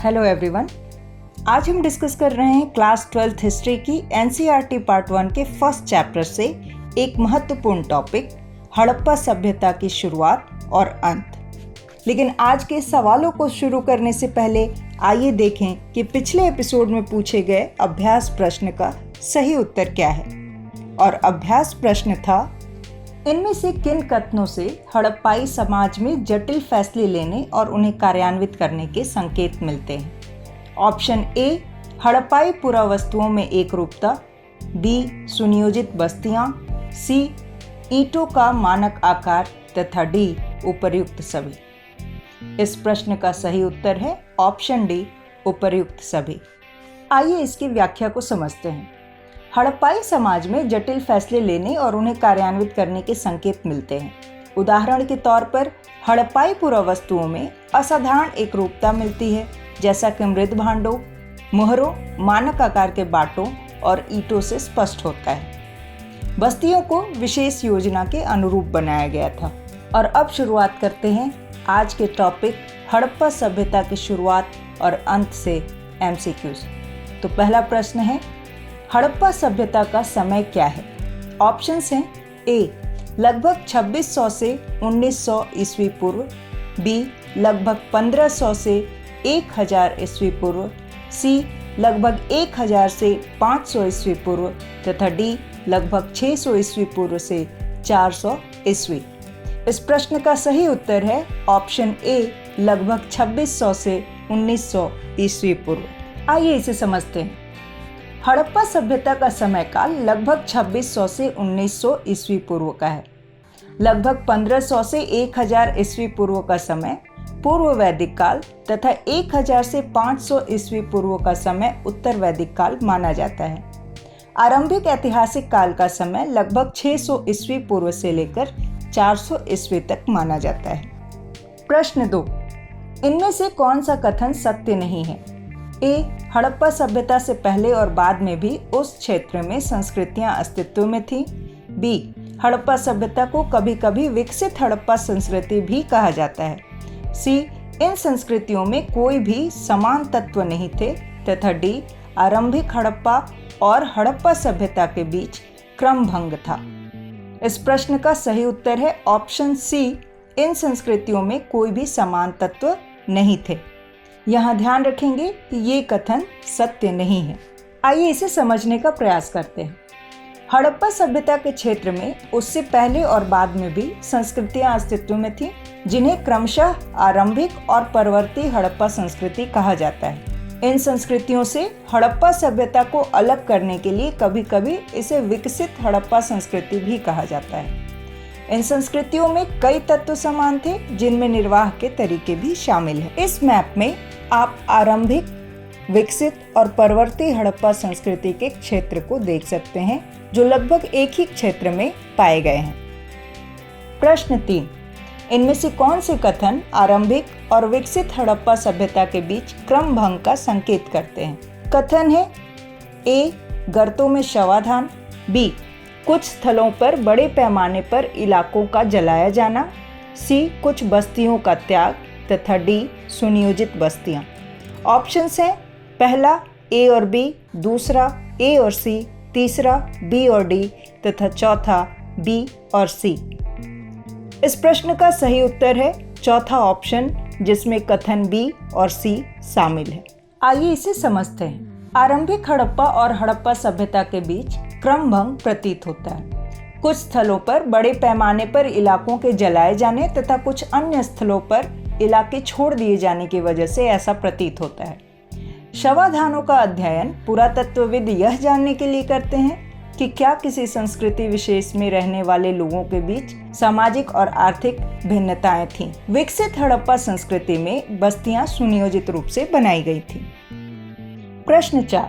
Hello everyone. आज हम discuss कर रहे हैं क्लास 12th हिस्ट्री की एनसीईआरटी पार्ट 1 के फर्स्ट चैप्टर से एक महत्वपूर्ण टॉपिक हड़प्पा सभ्यता की शुरुआत और अंत। लेकिन आज के सवालों को शुरू करने से पहले आइए देखें कि पिछले एपिसोड में पूछे गए अभ्यास प्रश्न का सही उत्तर क्या है। और अभ्यास प्रश्न था, इनमें से किन कथनों से हड़प्पाई समाज में जटिल फैसले लेने और उन्हें कार्यान्वित करने के संकेत मिलते हैं। ऑप्शन ए, हड़प्पाई पुरावस्तुओं में एकरूपता, बी, सुनियोजित बस्तियां, सी, ईंटों का मानक आकार तथा डी, उपर्युक्त सभी। इस प्रश्न का सही उत्तर है ऑप्शन डी, उपर्युक्त सभी। आइए इसकी व्याख्या को समझते हैं। हड़प्पाई समाज में जटिल फैसले लेने और उन्हें कार्यान्वित करने के संकेत मिलते हैं। उदाहरण के तौर पर हड़प्पाई पुरावस्तुओं में असाधारण एकरूपता मिलती है, जैसा कि मृद भांडों, मुहरों, मानक आकार के बाटों और ईंटों से स्पष्ट होता है। बस्तियों को विशेष योजना के अनुरूप बनाया गया था। और अब शुरुआत करते हैं आज के टॉपिक हड़प्पा सभ्यता की शुरुआत और अंत से एमसीक्यूज। तो पहला प्रश्न है, हड़प्पा सभ्यता का समय क्या है? ऑप्शंस हैं ए, लगभग 2600 से 1900 ईस्वी पूर्व, बी, लगभग 1500 से 1000 ईस्वी पूर्व, सी, लगभग 1000 से 500 ईस्वी पूर्व तथा डी, लगभग 600 ईस्वी पूर्व से 400 ईस्वी। इस प्रश्न का सही उत्तर है ऑप्शन ए, लगभग 2600 से 1900 ईस्वी पूर्व। आइए इसे समझते हैं। हड़प्पा सभ्यता का समय काल लगभग 2600 से 1900 ईस्वी पूर्व का है। लगभग 1500 से 1000 ईस्वी पूर्व का समय पूर्व वैदिक काल तथा 1000 से 500 ईस्वी पूर्व का समय उत्तर वैदिक काल माना जाता है। आरंभिक ऐतिहासिक काल का समय लगभग 600 ईस्वी पूर्व से लेकर 400 ईस्वी तक माना जाता है। प्रश्न 2, इनमें से कौन सा कथन सत्य नहीं है? ए, हड़प्पा सभ्यता से पहले और बाद में भी उस क्षेत्र में संस्कृतियां अस्तित्व में थी। बी, हड़प्पा सभ्यता को कभी कभी विकसित हड़प्पा संस्कृति भी कहा जाता है। सी, इन संस्कृतियों में कोई भी समान तत्व नहीं थे तथा डी, आरंभिक हड़प्पा और हड़प्पा सभ्यता के बीच क्रमभंग था। इस प्रश्न का सही उत्तर है ऑप्शन सी, इन संस्कृतियों में कोई भी समान तत्व नहीं थे। यहाँ ध्यान रखेंगे कि ये कथन सत्य नहीं है। आइए इसे समझने का प्रयास करते हैं। हड़प्पा सभ्यता के क्षेत्र में उससे पहले और बाद में भी संस्कृतियां अस्तित्व में थीं, जिन्हें क्रमशः आरंभिक और परवर्ती हड़प्पा संस्कृति कहा जाता है। इन संस्कृतियों से हड़प्पा सभ्यता को अलग करने के लिए कभी कभी इसे विकसित हड़प्पा संस्कृति भी कहा जाता है। इन संस्कृतियों में कई तत्व समान थे, जिनमें निर्वाह के तरीके भी शामिल हैं। इस मैप में आप आरंभिक, विकसित और परवर्ती हड़प्पा संस्कृति के क्षेत्र को देख सकते हैं, जो लगभग एक ही क्षेत्र में पाए गए हैं। प्रश्न 3, इनमें से कौन से कथन आरंभिक और विकसित हड़प्पा सभ्यता के बीच क्रमभंग का संकेत करते हैं? कथन है ए, गर्तों में शवाधान, बी, कुछ स्थलों पर बड़े पैमाने पर इलाकों का जलाया जाना, सी, कुछ बस्तियों का त्याग तथा डी, सुनियोजित बस्तियां। ऑप्शंस हैं पहला ए और बी, दूसरा ए और सी, तीसरा बी और डी तथा चौथा बी और सी। इस प्रश्न का सही उत्तर है चौथा ऑप्शन, जिसमें कथन बी और सी शामिल है। आइए इसे समझते हैं। आरंभिक हड़प्पा और हड़प्पा सभ्यता के बीच क्रमभंग प्रतीत होता है। कुछ स्थलों पर बड़े पैमाने पर इलाकों के जलाए जाने तथा कुछ अन्य स्थलों पर इलाके छोड़ दिए जाने की वजह से ऐसा प्रतीत होता है। शवाधानों का अध्ययन पुरातत्वविद यह जानने के लिए करते हैं कि क्या किसी संस्कृति विशेष में रहने वाले लोगों के बीच सामाजिक और आर्थिक भिन्नताएं थीं। विकसित हड़प्पा संस्कृति में बस्तियां सुनियोजित रूप से बनाई गई थीं। प्रश्न 4,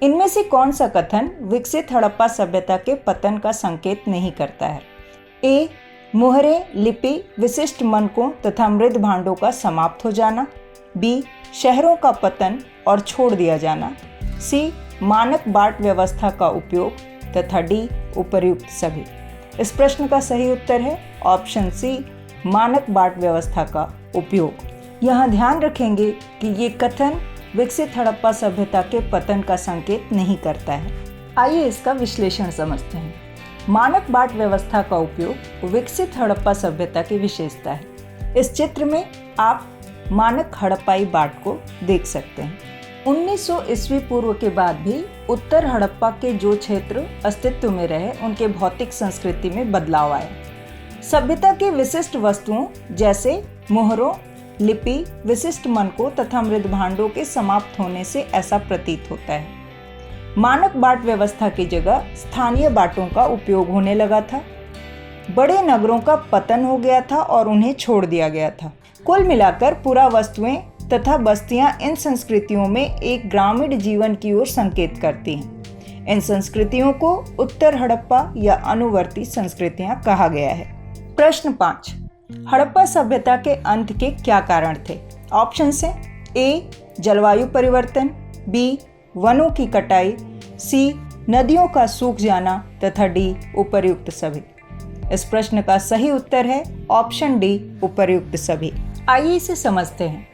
इनमें से कौन सा कथन विकसित हड़प्पा सभ्यता के पतन का संकेत नहीं करता है? ए, मुहरें, लिपि, विशिष्ट मनकों तथा मृद भांडों का समाप्त हो जाना, बी, शहरों का पतन और छोड़ दिया जाना, सी, मानक बाट व्यवस्था का उपयोग तथा डी, उपर्युक्त सभी। इस प्रश्न का सही उत्तर है ऑप्शन सी, मानक बाट व्यवस्था का उपयोग। यहाँ ध्यान रखेंगे कि ये कथन विकसित हड़प्पा सभ्यता के पतन का संकेत नहीं करता है। आइए इसका विश्लेषण समझते हैं। मानक बाट व्यवस्था का उपयोग विकसित हड़प्पा सभ्यता की विशेषता है। इस चित्र में आप मानक हड़प्पाई बाट को देख सकते हैं। 1900 ईस्वी पूर्व के बाद भी उत्तर हड़प्पा के जो क्षेत्र अस्तित्व में रहे उनके भौतिक संस्कृति में बदलाव आया। सभ्यता की विशिष्ट वस्तुओं जैसे मोहरों, लिपि, विशिष्ट मनकों तथा मृद भांडों के समाप्त होने से ऐसा प्रतीत होता है। मानक बाट व्यवस्था की जगह स्थानीय बाटों का उपयोग होने लगा था। बड़े नगरों का पतन हो गया था और उन्हें छोड़ दिया गया था। कुल मिलाकर पूरा वस्तुएं तथा बस्तियां इन संस्कृतियों में एक ग्रामीण जीवन की ओर संकेत करती हैं। इन संस्कृतियों को उत्तर हड़प्पा या अनुवर्ती संस्कृतियां कहा गया है। प्रश्न 5, हड़प्पा सभ्यता के अंत के क्या कारण थे? ऑप्शंस हैं ए जलवायु परिवर्तन, बी वनों की कटाई, सी नदियों का सूख जाना तथा डी उपर्युक्त सभी। इस प्रश्न का सही उत्तर है ऑप्शन डी उपर्युक्त सभी। आइए इसे समझते हैं।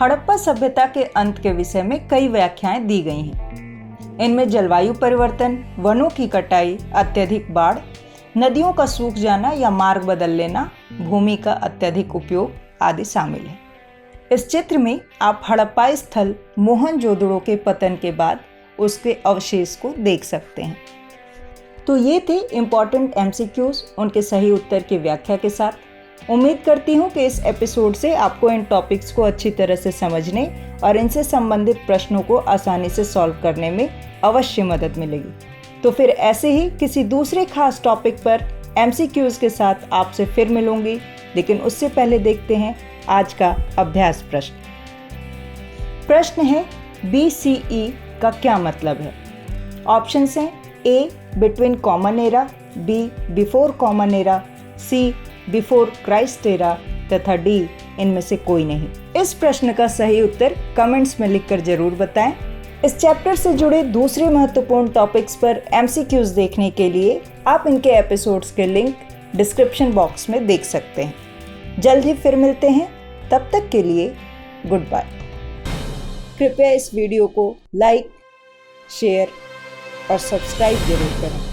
हड़प्पा सभ्यता के अंत के विषय में कई व्याख्याएं दी गई हैं। इनमें जलवायु परिवर्तन, वनों की कटाई, अत्यधिक बाढ़, नदियों का सूख जाना या मार्ग बदल लेना, भूमि का अत्यधिक उपयोग आदि शामिल है। इस चित्र में आप हड़प्पाई स्थल मोहनजोदड़ो के पतन के बाद उसके अवशेष को देख सकते हैं। तो ये थे इम्पॉर्टेंट MCQs उनके सही उत्तर की व्याख्या के साथ। उम्मीद करती हूँ कि इस एपिसोड से आपको इन टॉपिक्स को अच्छी तरह से समझने और इनसे संबंधित प्रश्नों को आसानी से सॉल्व करने में अवश्य मदद मिलेगी। तो फिर ऐसे ही किसी दूसरे खास टॉपिक पर MCQs के साथ आपसे फिर मिलूंगी, लेकिन उससे पहले देखते हैं आज का अभ्यास प्रश्न। प्रश्न है BCE का क्या मतलब है? ऑप्शंस हैं A between common era, B before common era, C before Christ era तथा डी इनमें से कोई नहीं। इस प्रश्न का सही उत्तर कमेंट्स में लिखकर जरूर बताएं। इस चैप्टर से जुड़े दूसरे महत्वपूर्ण टॉपिक्स पर MCQs देखने के लिए आप इनके एपिसोड्स के लिंक डिस्क्रिप्शन बॉक्स में देख सकते हैं। जल्द ही फिर मिलते हैं, तब तक के लिए गुड बाय। कृपया इस वीडियो को लाइक, शेयर और सब्सक्राइब जरूर करें।